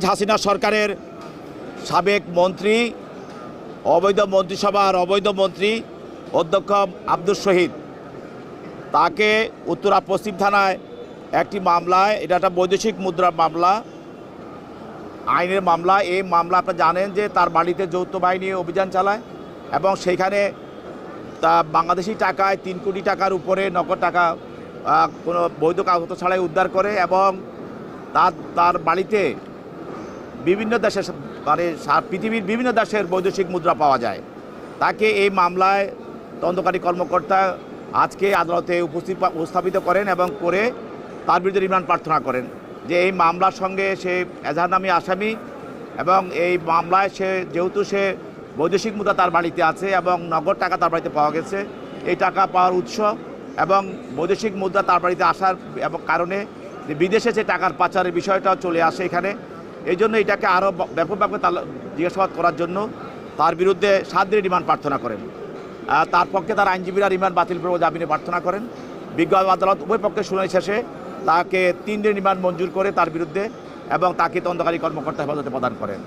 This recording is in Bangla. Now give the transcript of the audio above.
হাসিনা সরকারের সাবেক মন্ত্রী, অবৈধ মন্ত্রিসভার অবৈধ মন্ত্রী অধ্যক্ষ আব্দুল শহীদ, তাকে উত্তরা পশ্চিম থানায় একটি মামলায়, এটা একটা বৈদেশিক মুদ্রার মামলা, আইনের মামলা। এই মামলা আপনারা জানেন যে তার বাড়িতে যৌথ বাহিনী অভিযান চালায় এবং সেইখানে তা বাংলাদেশি টাকায় 3 কোটি টাকার উপরে নগদ টাকা কোনো বৈধ কাগজ ছাড়াই উদ্ধার করে এবং তার বাড়িতে বিভিন্ন দেশের মানে পৃথিবীর বিভিন্ন দেশের বৈদেশিক মুদ্রা পাওয়া যায়। তাকে এই মামলায় তদন্তকারী কর্মকর্তা আজকে আদালতে উপস্থাপিত করেন এবং করে তার বিরুদ্ধে রিমান্ড প্রার্থনা করেন যে এই মামলার সঙ্গে সে এজাহারনামী আসামি এবং এই মামলায় যেহেতু সে বৈদেশিক মুদ্রা তার বাড়িতে আছে এবং নগদ টাকা তার বাড়িতে পাওয়া গেছে, এই টাকা পাওয়ার উৎস এবং বৈদেশিক মুদ্রা তার বাড়িতে আসার এবং কারণে বিদেশে যে টাকার পাচারের বিষয়টাও চলে আসে এখানে, এই জন্য এটাকে আরও ব্যাপকভাবে জিজ্ঞাসাবাদ করার জন্য তার বিরুদ্ধে 7 দিনের রিমান্ড প্রার্থনা করেন। তার পক্ষে তার আইনজীবীরা রিমান্ড বাতিল করে জামিনে প্রার্থনা করেন। বিজ্ঞ আদালত উভয় পক্ষের শুনানি শেষে তাকে 3 দিনের রিমান্ড মঞ্জুর করে তার বিরুদ্ধে এবং তাকে তদন্তকারী কর্মকর্তা হেফাজতে প্রদান করেন।